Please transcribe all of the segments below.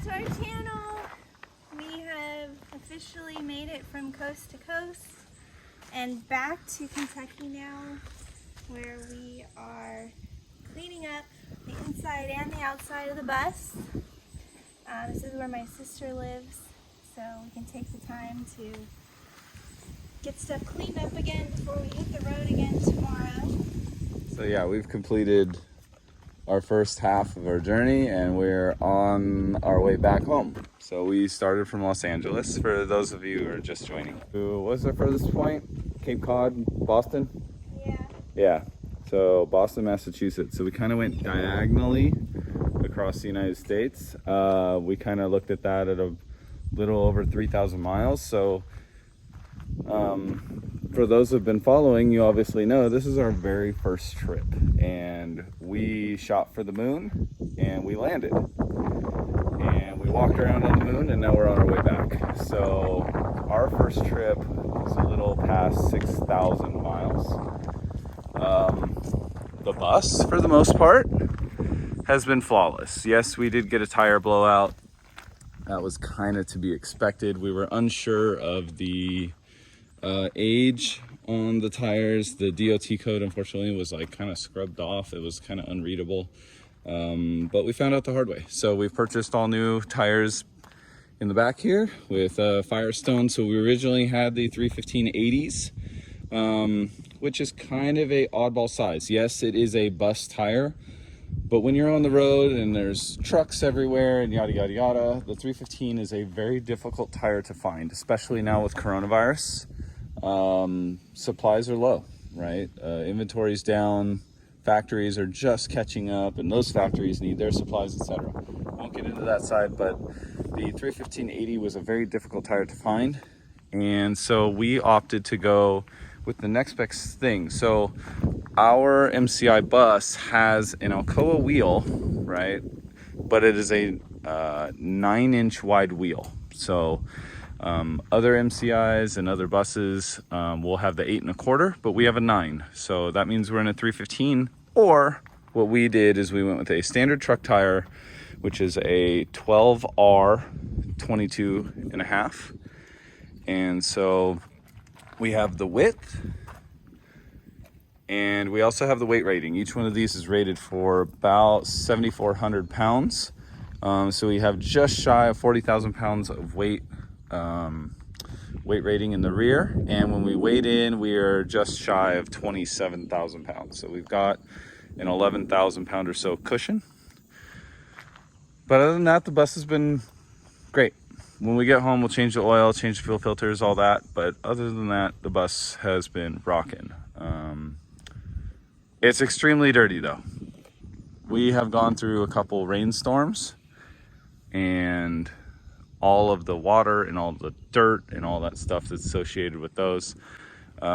back to our channel. We have officially made it from coast to coast and back to Kentucky now, where we are cleaning up the inside and the outside of the bus. This is where my sister lives, so we can take the time to get stuff cleaned up again before we hit the road again tomorrow. So yeah, we've completed our first half of our journey and we're on our way back home. So we started from Los Angeles, for those of you who are just joining. What's our furthest point? Cape Cod, Boston? Yeah, so Boston, Massachusetts. So we kind of went diagonally across the United States. We kind of looked at that at a little over 3,000 miles. So for those who have been following, you obviously know this is our very first trip, and we shot for the moon and we landed and we walked around on the moon, and now we're on our way back. So our first trip is a little past 6,000 miles. The bus, for the most part, has been flawless. Yes, we did get a tire blowout. That was kind of to be expected. We were unsure of the age on the tires. The DOT code, unfortunately, was like kind of scrubbed off. It was kind of unreadable, but we found out the hard way. So we've purchased all new tires in the back here with Firestone. So we originally had the 315/80s, which is kind of a oddball size. Yes, it is a bus tire, but when you're on the road and there's trucks everywhere and yada yada yada, the 315 is a very difficult tire to find, especially now with coronavirus. Supplies are low, right? Inventory's down, factories are just catching up, and those factories need their supplies, etc. Won't get into that side, but the 315/80 was a very difficult tire to find, and so we opted to go with the next best thing. So our MCI bus has an Alcoa wheel, right? But it is a 9-inch wide wheel. So other MCIs and other buses will have the 8 1/4, but we have a 9. So that means we're in a 315, or what we did is we went with a standard truck tire, which is a 12R 22.5. And so we have the width and we also have the weight rating. Each one of these is rated for about 7,400 pounds. So we have just shy of 40,000 pounds of weight rating in the rear, and when we weighed in, we are just shy of 27,000 pounds. So we've got an 11,000 pound or so cushion. But other than that, the bus has been great. When we get home, we'll change the oil, change the fuel filters, all that. But other than that, the bus has been rocking. It's extremely dirty though. We have gone through a couple rainstorms, and all of the water and all the dirt and all that stuff that's associated with those.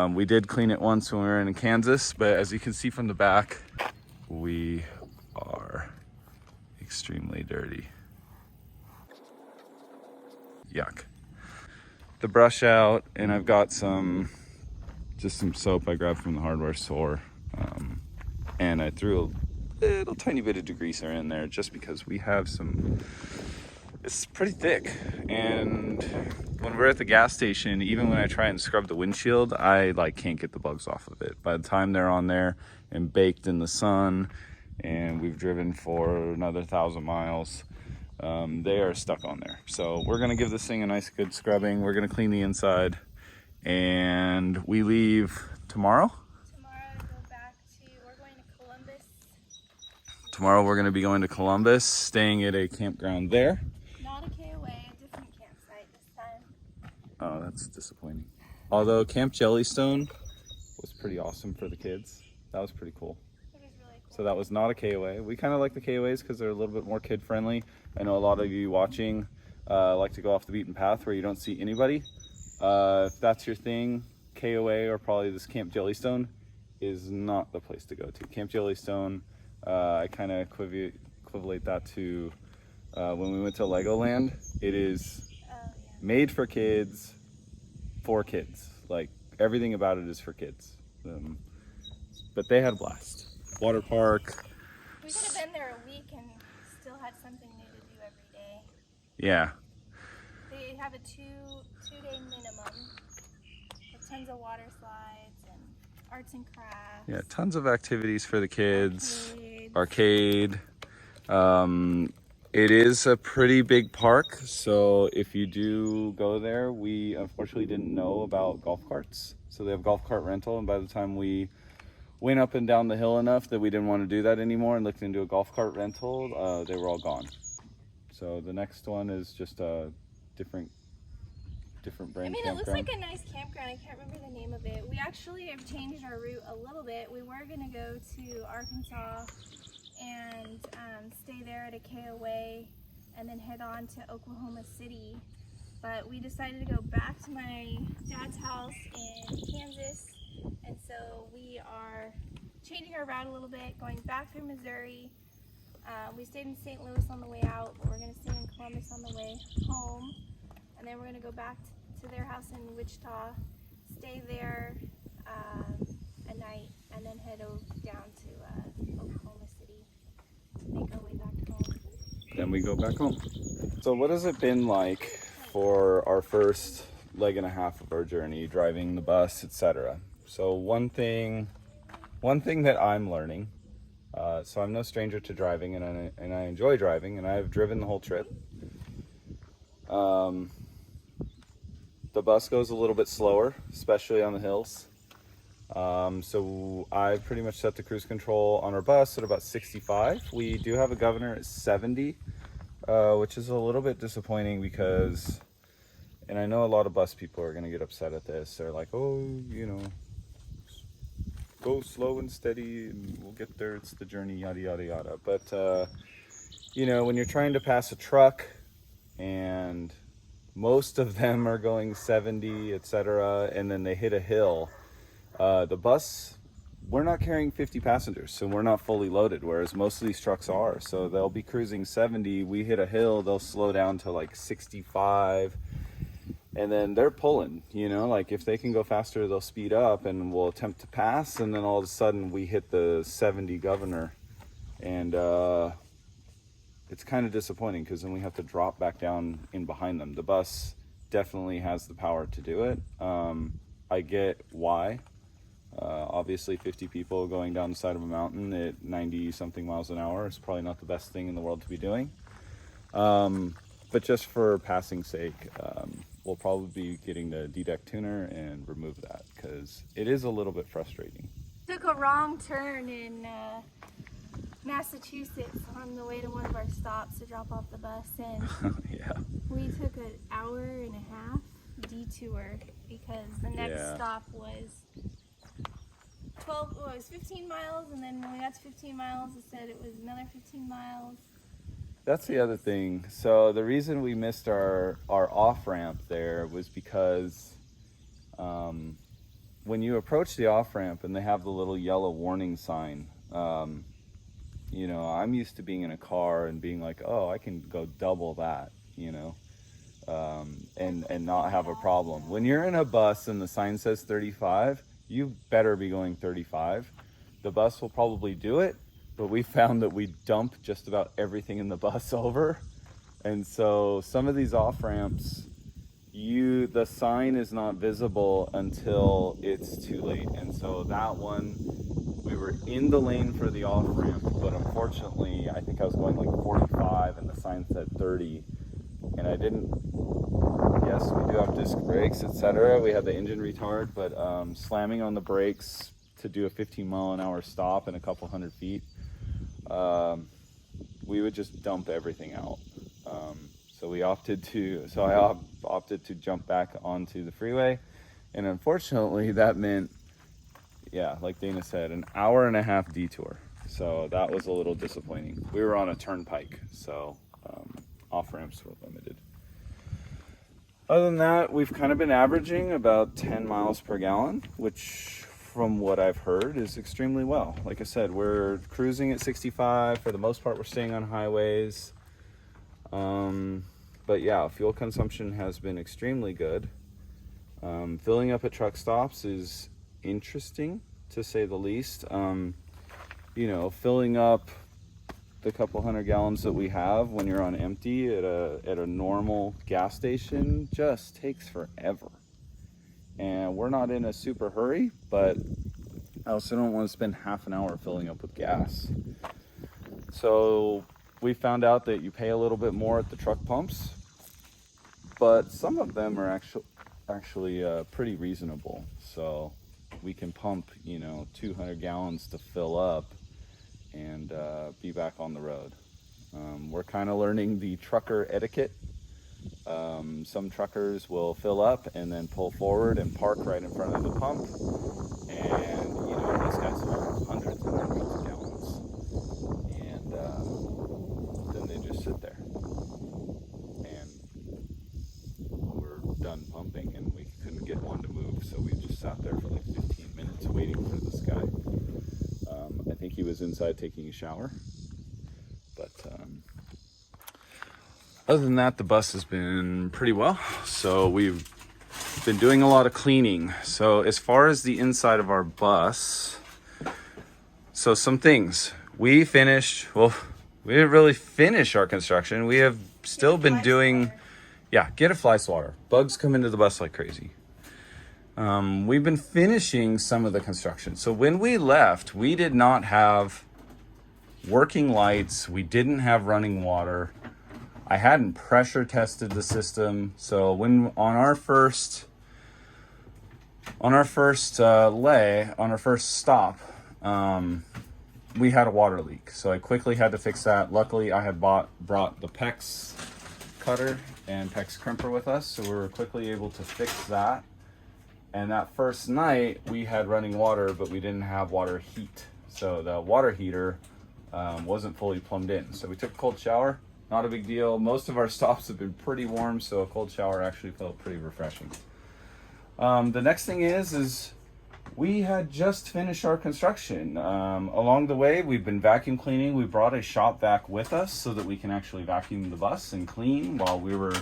We did clean it once when we were in Kansas, but as you can see from the back, we are extremely dirty. Yuck. The brush out, and I've got some soap I grabbed from the hardware store, and I threw a little tiny bit of degreaser in there just because we have some. It's pretty thick, and when we're at the gas station, even when I try and scrub the windshield, I can't get the bugs off of it. By the time they're on there and baked in the sun, and we've driven for another 1,000 miles, they are stuck on there. So we're gonna give this thing a nice good scrubbing. We're gonna clean the inside, and we leave tomorrow. Tomorrow we're gonna be going to Columbus, staying at a campground there. Not a KOA, a different campsite this time. Oh, that's disappointing. Although Camp Jellystone was pretty awesome for the kids. That was pretty cool. It was really cool. So that was not a KOA. We kind of like the KOAs because they're a little bit more kid friendly. I know a lot of you watching like to go off the beaten path where you don't see anybody. If that's your thing, KOA or probably this Camp Jellystone is not the place to go to. Camp Jellystone, I kind of equivalent that to when we went to Legoland. It is made for kids, like everything about it is for kids. But they had a blast. Water park. We could have been there a week and still had something new to do every day. Yeah. They have a two-day minimum with tons of water slides and arts and crafts. Yeah, tons of activities for the kids. Arcades. Arcade. It is a pretty big park, so if you do go there, we unfortunately didn't know about golf carts. So they have golf cart rental, and by the time we went up and down the hill enough that we didn't want to do that anymore and looked into a golf cart rental, they were all gone. So the next one is just a different brand It campground. looks like a nice campground. I can't remember the name of it. We actually have changed our route a little bit. We were going to go to Arkansas and stay there at a KOA and then head on to Oklahoma City. But we decided to go back to my dad's house in Kansas. And so we are changing our route a little bit, going back through Missouri. We stayed in St. Louis on the way out, but we're going to stay in Columbus on the way home. And then we're going to go back to their house in Wichita, stay there a night, and then head down to Oklahoma City to make our way back home. Then we go back home. So what has it been like for our first leg and a half of our journey, driving the bus, etc.? So one thing that I'm learning, so I'm no stranger to driving, and I enjoy driving, and I've driven the whole trip. The bus goes a little bit slower, especially on the hills. So I pretty much set the cruise control on our bus at about 65. We do have a governor at 70, which is a little bit disappointing because, and I know a lot of bus people are going to get upset at this. They're like, oh, you know, go slow and steady and we'll get there. It's the journey, yada, yada, yada. But, you know, when you're trying to pass a truck and most of them are going 70, etc., and then they hit a hill, the bus, we're not carrying 50 passengers, so we're not fully loaded, whereas most of these trucks are. So they'll be cruising 70, we hit a hill, they'll slow down to like 65, and then they're pulling, you know, like if they can go faster, they'll speed up and we'll attempt to pass, and then all of a sudden we hit the 70 governor, and it's kind of disappointing because then we have to drop back down in behind them. The bus definitely has the power to do it. I get why. Obviously 50 people going down the side of a mountain at 90 something miles an hour is probably not the best thing in the world to be doing. But just for passing sake, we'll probably be getting the D-deck tuner and remove that because it is a little bit frustrating. Took a wrong turn in Massachusetts on the way to one of our stops to drop off the bus, and Yeah. we took an hour and a half detour because the next stop was 15 miles, and then when we got to 15 miles it said it was another 15 miles. That's the other thing. So the reason we missed our off-ramp there was because when you approach the off-ramp and they have the little yellow warning sign, you know, I'm used to being in a car and being like, oh, I can go double that, you know, and not have a problem. When you're in a bus and the sign says 35, you better be going 35. The bus will probably do it, but we found that we dump just about everything in the bus over. And so some of these off-ramps, the sign is not visible until it's too late. And so that one, we were in the lane for the off-ramp, but unfortunately, I think I was going like 45 and the sign said 30. And I didn't, yes, we do have disc brakes, etc. We have the engine retard, but slamming on the brakes to do a 15-mile-an-hour stop in a couple hundred feet, we would just dump everything out. So I opted to jump back onto the freeway, and unfortunately that meant, yeah, like Dana said, an hour and a half detour. So that was a little disappointing. We were on a turnpike, so off ramps were limited. Other than that, we've kind of been averaging about 10 miles per gallon, which from what I've heard is extremely well. Like I said, we're cruising at 65. For the most part, we're staying on highways. But yeah, fuel consumption has been extremely good. Filling up at truck stops is interesting, to say the least. You know, filling up the couple hundred gallons that we have when you're on empty at a normal gas station just takes forever. And we're not in a super hurry, but I also don't want to spend half an hour filling up with gas. So we found out that you pay a little bit more at the truck pumps, but some of them are actually pretty reasonable. So we can pump, 200 gallons to fill up and be back on the road. We're kind of learning the trucker etiquette. Some truckers will fill up and then pull forward and park right in front of the pump. And, these guys fill hundreds and hundreds of gallons. And then they just sit there. And we're done pumping and we couldn't get one to move. So we just sat there for like 15 minutes waiting for this guy. I think he was inside taking a shower. But other than that, the bus has been pretty well. So we've been doing a lot of cleaning. So as far as the inside of our bus, so some things. We finished, well, we didn't really finish our construction. We have still been doing, get a fly swatter. Bugs come into the bus like crazy. We've been finishing some of the construction. So when we left, we did not have working lights. We didn't have running water. I hadn't pressure tested the system. So when on our first stop, we had a water leak. So I quickly had to fix that. Luckily, I had brought the PEX cutter and PEX crimper with us, so we were quickly able to fix that. And that first night, we had running water, but we didn't have water heat. So the water heater wasn't fully plumbed in. So we took a cold shower. Not a big deal. Most of our stops have been pretty warm, so a cold shower actually felt pretty refreshing. The next thing is we had just finished our construction. Along the way, we've been vacuum cleaning. We brought a shop vac with us so that we can actually vacuum the bus and clean while we were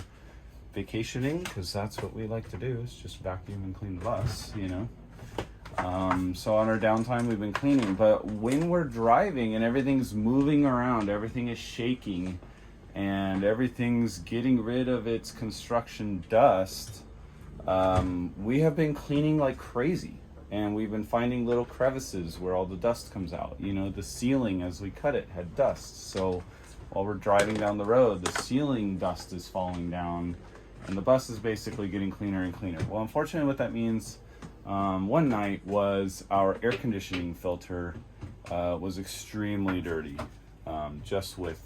vacationing, because that's what we like to do, is just vacuum and clean the bus, So on our downtime, we've been cleaning. But when we're driving and everything's moving around, everything is shaking, and everything's getting rid of its construction dust, we have been cleaning like crazy. And we've been finding little crevices where all the dust comes out. The ceiling, as we cut it, had dust. So while we're driving down the road, the ceiling dust is falling down, and the bus is basically getting cleaner and cleaner. Well, unfortunately, what that means, one night was our air conditioning filter was extremely dirty, just with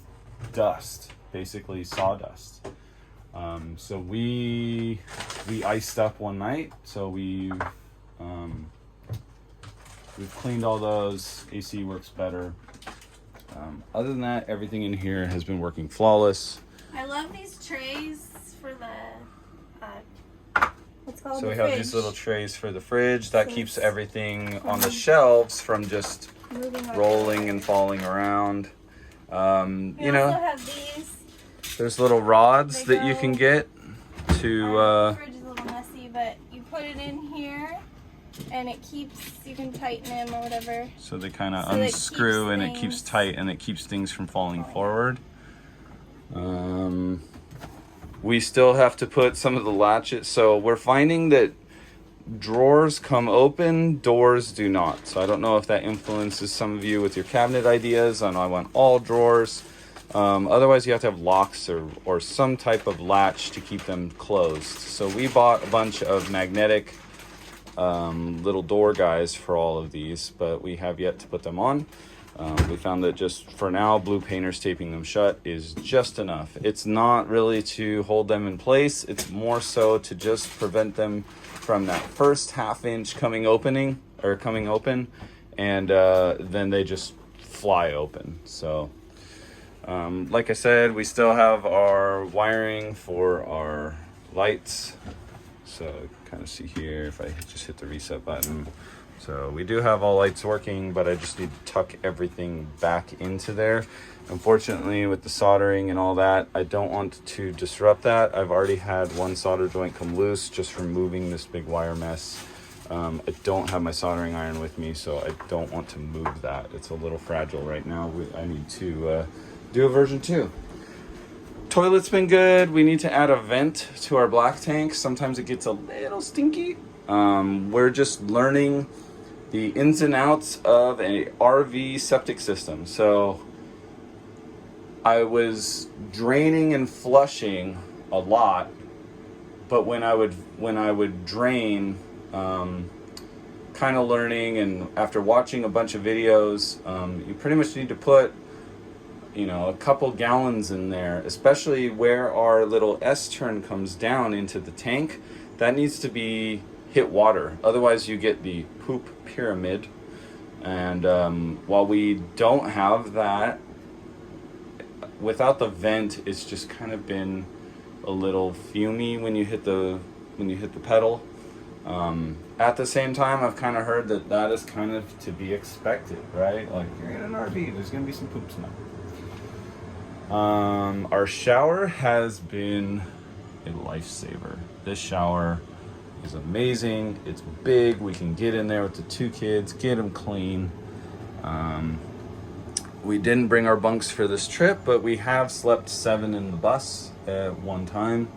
dust, basically sawdust. So we iced up one night. So we've cleaned all those. AC works better. Other than that, everything in here has been working flawless. I love these trays for the what's called so the we fridge. have these little trays for the fridge that keeps everything on the shelves from just rolling and falling around. We also have these. There's little rods that you can get to the fridge is a little messy, but you put it in here and it keeps, you can tighten them or whatever. So they kind of unscrew and it keeps tight and it keeps things from falling forward. We still have to put some of the latches. So we're finding that drawers come open, doors do not. So I don't know if that influences some of you with your cabinet ideas. I know I want all drawers. Otherwise you have to have locks or some type of latch to keep them closed. So we bought a bunch of magnetic little door guys for all of these, but we have yet to put them on. We found that just for now, blue painters taping them shut is just enough. It's not really to hold them in place. It's more so to just prevent them from that first half-inch coming open, and then they just fly open. So like I said, we still have our wiring for our lights. So kind of see here if I just hit the reset button. So we do have all lights working, but I just need to tuck everything back into there. Unfortunately, with the soldering and all that, I don't want to disrupt that. I've already had one solder joint come loose just from moving this big wire mess. I don't have my soldering iron with me, so I don't want to move that. It's a little fragile right now. I need to do a version 2. Toilet's been good. We need to add a vent to our black tank. Sometimes it gets a little stinky. We're just learning the ins and outs of a RV septic system. So I was draining and flushing a lot, but when I would drain, kind of learning, and after watching a bunch of videos, you pretty much need to put, you know, a couple gallons in there, especially where our little S-turn comes down into the tank. That needs to be hit water, otherwise you get the poop pyramid. And while we don't have that, without the vent, it's just kind of been a little fumey when you hit the pedal. At the same time, I've kind of heard that is kind of to be expected, right? Like, you're in an RV, there's gonna be some poop smell. Our shower has been a lifesaver. This shower is amazing. It's big. We can get in there with the 2 kids, get them clean. We didn't bring our bunks for this trip, but we have slept 7 in the bus at one time,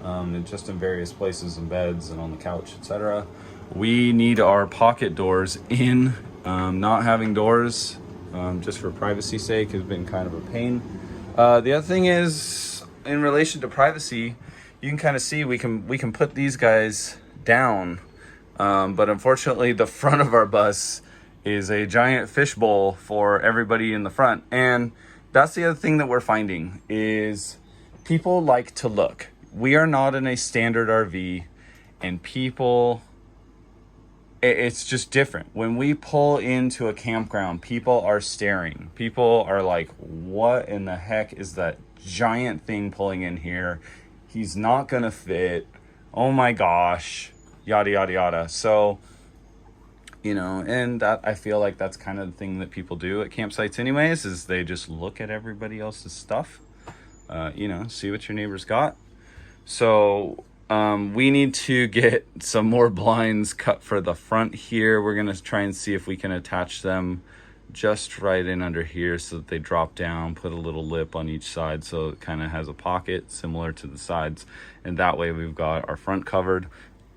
and just in various places, in beds and on the couch, etc. We need our pocket doors in. Not having doors, just for privacy's sake, has been kind of a pain. The other thing is, in relation to privacy, you can kind of see we can put these guys down, but unfortunately the front of our bus is a giant fishbowl for everybody in the front. And that's the other thing that we're finding is people like to look. We are not in a standard RV, and people, it's just different. When we pull into a campground, people are staring. People are like, what in the heck is that giant thing pulling in here? He's not gonna fit. Oh my gosh, yada, yada, yada. So, you know, and that, I feel like that's kind of the thing that people do at campsites anyways, is they just look at everybody else's stuff, you know, see what your neighbor's got. So we need to get some more blinds cut for the front here. We're gonna try and see if we can attach them just right in under here so that they drop down, put a little lip on each side so it kind of has a pocket similar to the sides, and that way we've got our front covered.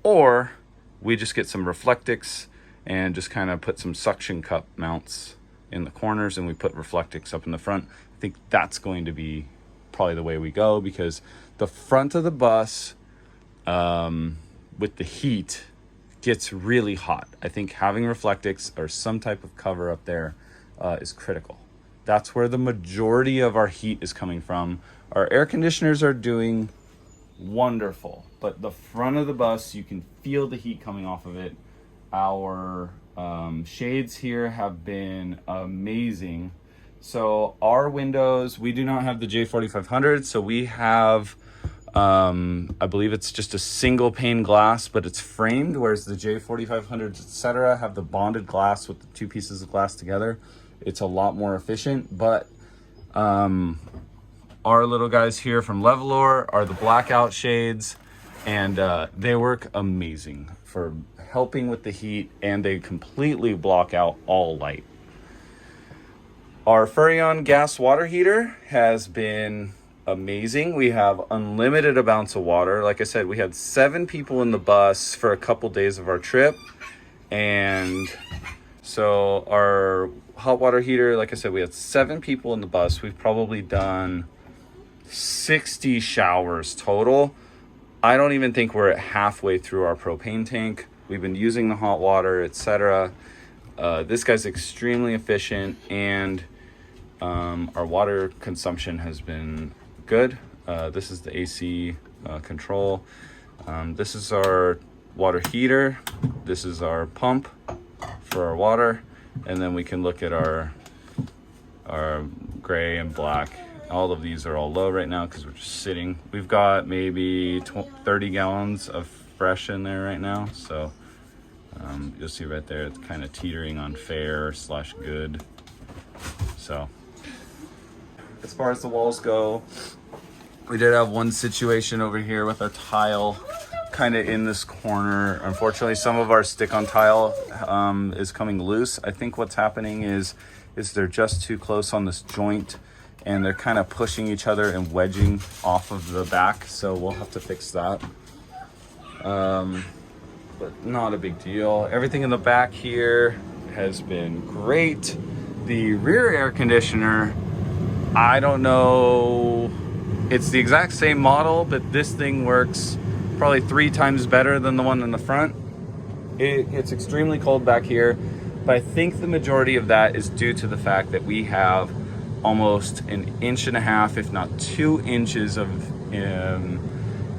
Or we just get some Reflectix and just kind of put some suction cup mounts in the corners, and we put Reflectix up in the front. I think that's going to be probably the way we go, because the front of the bus, with the heat, gets really hot. I think having Reflectix or some type of cover up there is critical. That's where the majority of our heat is coming from. Our air conditioners are doing wonderful, but the front of the bus, you can feel the heat coming off of it. Our shades here have been amazing. So our windows, we do not have the J4500, so we have, I believe it's just a single pane glass, but it's framed, whereas the J4500s, etc., have the bonded glass with the 2 pieces of glass together. It's a lot more efficient, but our little guys here from Levelor are the blackout shades, and they work amazing for helping with the heat, and they completely block out all light. Our Furrion gas water heater has been amazing. We have unlimited amounts of water. Like I said, we had 7 people in the bus for a couple days of our trip, and so our hot water heater, like I said, we had 7 people in the bus. We've probably done 60 showers total. I don't even think we're at halfway through our propane tank. We've been using the hot water, etc. This guy's extremely efficient, and our water consumption has been good. This is the AC control. This is our water heater. This is our pump for our water, and then we can look at our gray and black. All of these are all low right now because we're just sitting. We've got maybe 30 gallons of fresh in there right now, so you'll see right there it's kind of teetering on fair/good. So as far as the walls go, we did have one situation over here with our tile kind of in this corner. Unfortunately, some of our stick-on tile is coming loose. I think what's happening is they're just too close on this joint, and they're kind of pushing each other and wedging off of the back. So we'll have to fix that. But not a big deal. Everything in the back here has been great. The rear air conditioner, I don't know, it's the exact same model, but this thing works probably 3 times better than the one in the front. It's extremely cold back here, but I think the majority of that is due to the fact that we have almost an 1.5 inches, if not 2 inches of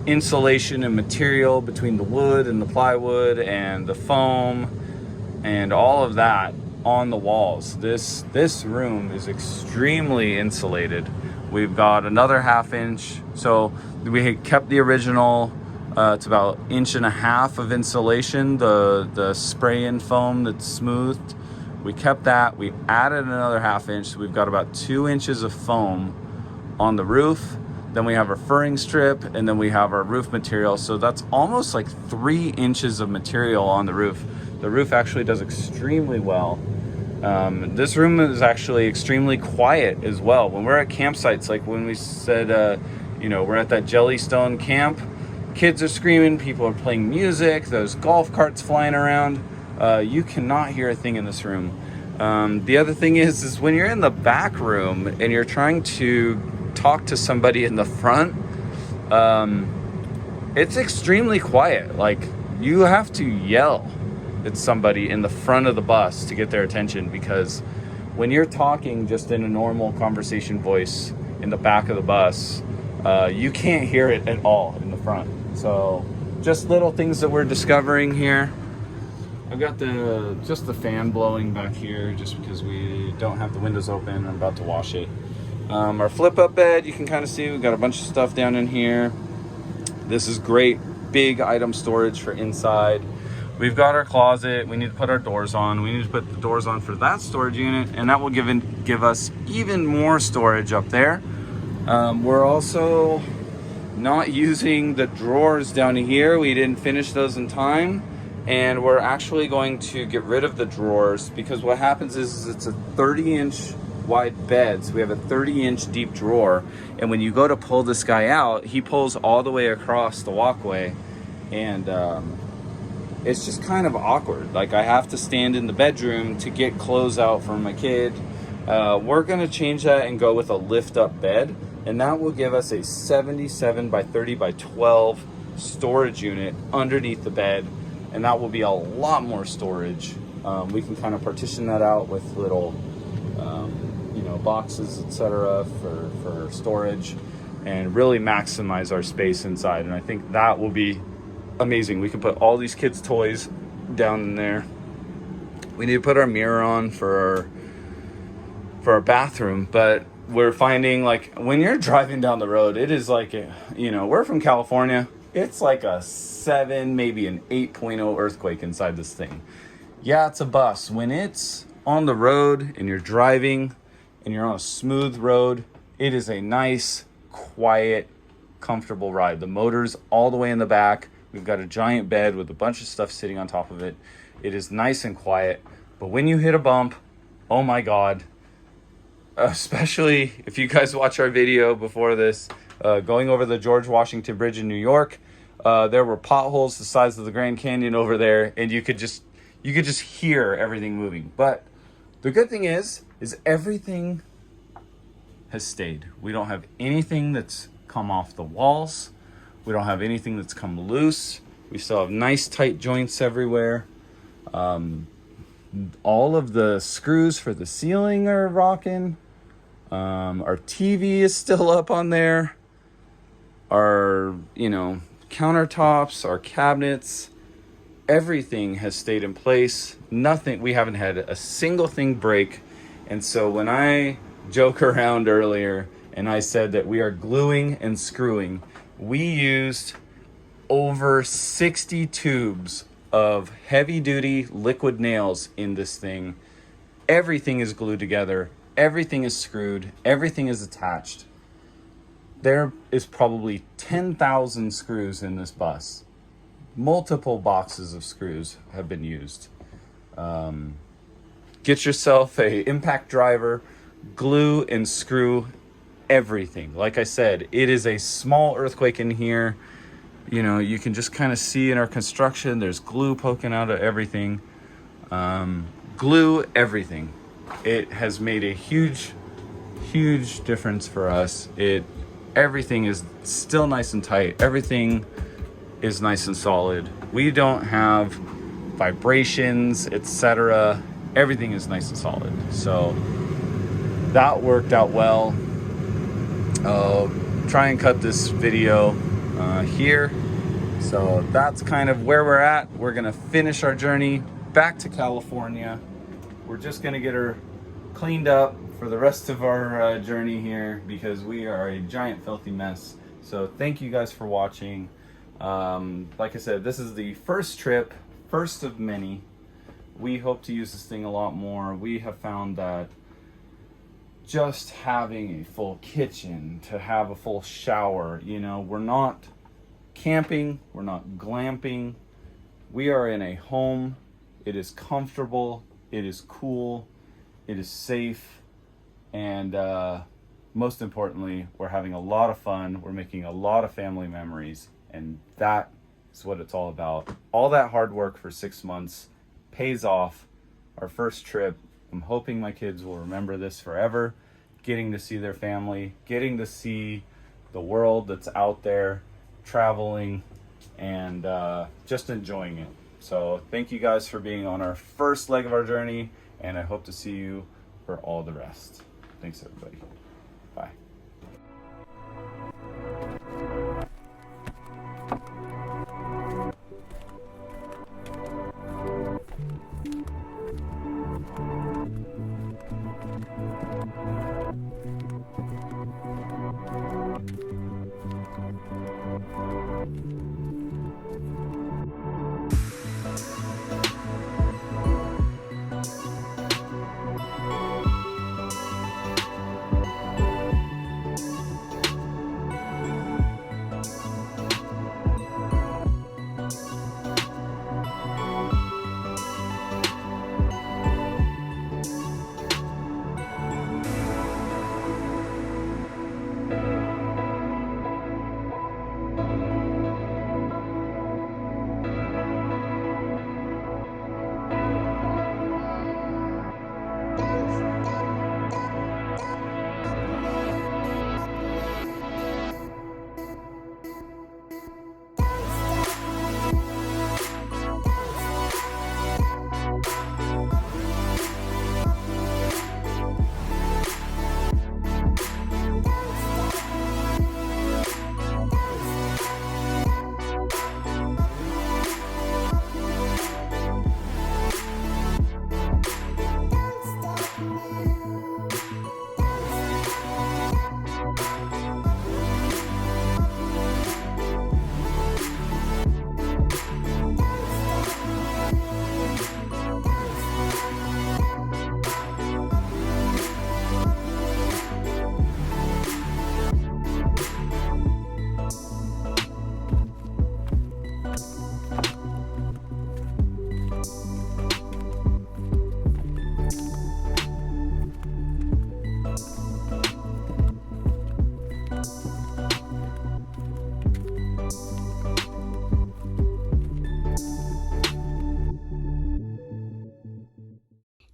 insulation and material between the wood and the plywood and the foam and all of that on the walls. This room is extremely insulated. We've got another 1/2 inch, so we kept the original. It's about 1.5 inches of insulation, the spray-in foam that's smoothed. We kept that. We added another 1/2 inch. So we've got about 2 inches of foam on the roof. Then we have our furring strip, and then we have our roof material. So that's almost like 3 inches of material on the roof. The roof actually does extremely well. This room is actually extremely quiet as well. When we're at campsites, like when we said, we're at that Jellystone camp, kids are screaming, people are playing music, there's golf carts flying around. You cannot hear a thing in this room. The other thing is when you're in the back room and you're trying to talk to somebody in the front, it's extremely quiet. Like, you have to yell at somebody in the front of the bus to get their attention, because when you're talking just in a normal conversation voice in the back of the bus, you can't hear it at all in the front. So just little things that we're discovering here. I've got just the fan blowing back here just because we don't have the windows open. I'm about to wash it. Our flip up bed, you can kind of see we've got a bunch of stuff down in here. This is great big item storage for inside. We've got our closet. We need to put our doors on. We need to put the doors on for that storage unit, and that will give us even more storage up there. We're also not using the drawers down here. We didn't finish those in time, and we're actually going to get rid of the drawers, because what happens is it's a 30-inch wide bed, so we have a 30-inch deep drawer, and when you go to pull this guy out, he pulls all the way across the walkway, and it's just kind of awkward. Like, I have to stand in the bedroom to get clothes out for my kid. We're gonna change that and go with a lift up bed, and that will give us a 77 by 30 by 12 storage unit underneath the bed, and that will be a lot more storage. We can kind of partition that out with little boxes, etc., for storage, and really maximize our space inside. And I think that will be amazing. We can put all these kids' toys down in there. We need to put our mirror on for our bathroom, but we're finding, like, when you're driving down the road, it is like, we're from California. It's like a 7, maybe an 8.0 earthquake inside this thing. Yeah, it's a bus. When it's on the road and you're driving and you're on a smooth road, it is a nice, quiet, comfortable ride. The motor's all the way in the back. We've got a giant bed with a bunch of stuff sitting on top of it. It is nice and quiet. But when you hit a bump, oh my God, especially if you guys watch our video before this, going over the George Washington Bridge in New York, there were potholes the size of the Grand Canyon over there, and you could just hear everything moving. But the good thing is everything has stayed. We don't have anything that's come off the walls. We don't have anything that's come loose. We still have nice tight joints everywhere. All of the screws for the ceiling are rocking. Our TV is still up on there. Our, countertops, our cabinets, everything has stayed in place. We haven't had a single thing break. And so when I joke around earlier and I said that we are gluing and screwing, we used over 60 tubes of heavy-duty liquid nails in this thing. Everything is glued together. Everything is screwed. Everything is attached. There is probably 10,000 screws in this bus. multiple boxes of screws have been used. Get yourself a impact driver, glue and screw everything. Like I said, it is a small earthquake in here. You know, you can just kind of see in our construction, there's glue poking out of everything. Glue everything. It has made a huge difference for us. Everything is still nice and tight. Everything is nice and solid. We don't have vibrations, etc. Everything is nice and solid. So that worked out well. I'll try and cut this video here. So that's kind of where we're at. We're gonna finish our journey back to California. We're just gonna get her cleaned up for the rest of our journey here because we are a giant filthy mess. So thank you guys for watching. Like I said, this is the first trip, first of many. We hope to use this thing a lot more. We have found that just having a full kitchen, to have a full shower, you know, we're not camping, we're not glamping. We are in a home. It is comfortable, it is cool, it is safe, and most importantly, we're having a lot of fun. We're making a lot of family memories, and that is what it's all about. All that hard work for 6 months pays off. Our first trip, I'm hoping my kids will remember this forever, getting to see their family, getting to see the world that's out there, traveling, and just enjoying it. So thank you guys for being on our first leg of our journey, and I hope to see you for all the rest. Thanks, everybody. Bye.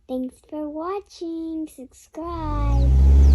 Thanks for watching. Subscribe.